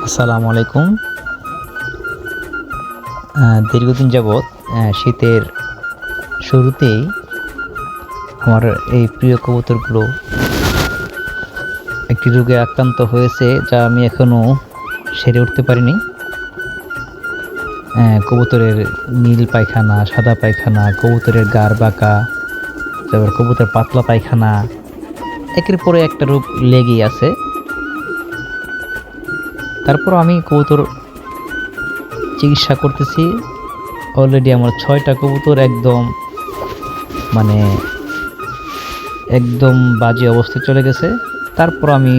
আসসালামু আলাইকুম। দীর্ঘদিন যাবৎ শীতের শুরুতেই আমার এই প্রিয় কবুতরগুলো একটি রোগে আক্রান্ত হয়েছে, যা আমি এখনও সেরে উঠতে পারিনি। কবুতরের নীল পায়খানা, সাদা পায়খানা, কবুতরের গাড় বাঁকা, তারপর কবুতরের পাতলা পায়খানা, একের পরে একটা রোগ লেগেই আছে। তারপর আমি কবুতর চিকিৎসা করতেছি। অলরেডি আমার 6টা কবুতর একদম বাজে অবস্থায় চলে গেছে। তারপর আমি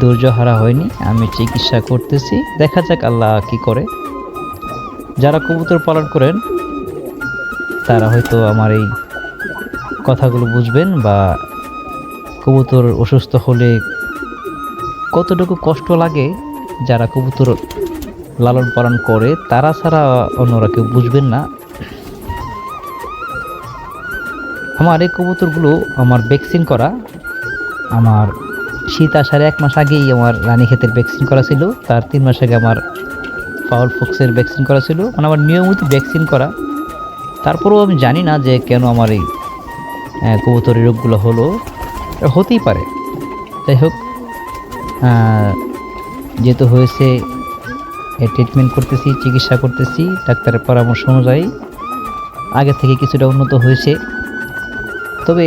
ধৈর্যহারা হয়নি, আমি চিকিৎসা করতেছি। দেখা যাক আল্লাহ কি করে। যারা কবুতর পালন করেন তারা হয়তো আমার এই কথাগুলো বুঝবেন, বা কবুতর অসুস্থ হলে কতটুকু কষ্ট লাগে যারা কবুতর লালন পালন করে তারা ছাড়া অন্যরা কেউ বুঝবেন না। আমার এই কবুতরগুলো আমার ভ্যাকসিন করা, আমার শীত আসার 1 মাস আগেই আমার রানীক্ষেতের ভ্যাকসিন করা ছিল। তার 3 মাস আগে আমার ফাউল পক্সের ভ্যাকসিন করা ছিল। মানে আমার নিয়মিত ভ্যাকসিন করা। তারপরেও আমি জানি না যে কেন আমার এই কবুতরের রোগগুলো হলো। হতেই পারে। যাই হোক, যেহেতু হয়েছে ট্রিটমেন্ট করতেছি, চিকিৎসা করতেছি ডাক্তারের পরামর্শ অনুযায়ী। আগে থেকে কিছুটা উন্নত হয়েছে। তবে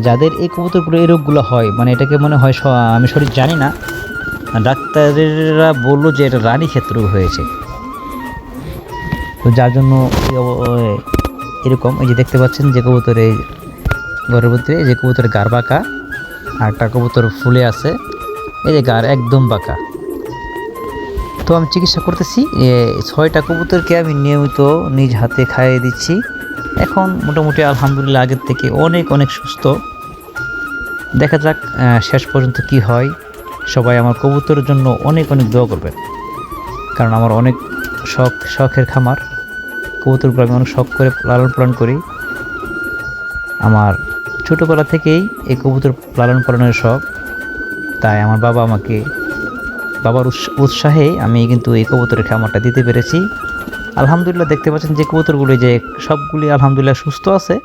যাদের এই কবুতরগুলো এই রোগগুলো হয়, মানে এটাকে মনে হয়, আমি সঠিক জানি না, ডাক্তারেরা বললো যে এটা রানীক্ষেত রোগ হয়েছে। তো যার জন্য এরকম এই যে দেখতে পাচ্ছেন যে কবুতরের ঘরের মধ্যে যে কবুতরের গাড় বাঁকা, আর একটা কবুতর ফুলে আছে, এই যে গাড় একদম বাঁকা। তো আমি চিকিৎসা করতেছি। 6টা কবুতরকে আমি নিয়মিত নিজ হাতে খাইয়ে দিচ্ছি। এখন মোটামুটি আলহামদুলিল্লাহ আগের থেকে অনেক অনেক সুস্থ। দেখা যাক শেষ পর্যন্ত কি হয়। সবাই আমার কবুতরের জন্য অনেক অনেক দোয়া করবেন, কারণ আমার অনেক শখের খামার। কবুতরগুলো আমি অনেক শখ করে লালন পালন করি। আমার ছোটোবেলা থেকেই এই কবুতর লালন পালনের শখ। তাই আমার বাবার উৎসাহে আমি কিন্তু এই কবুতরের খামারটা দিতে পেরেছি। আলহামদুলিল্লাহ দেখতে পাচ্ছেন যে কবুতরগুলো যে সবগুলি আলহামদুলিল্লাহ সুস্থ আছে।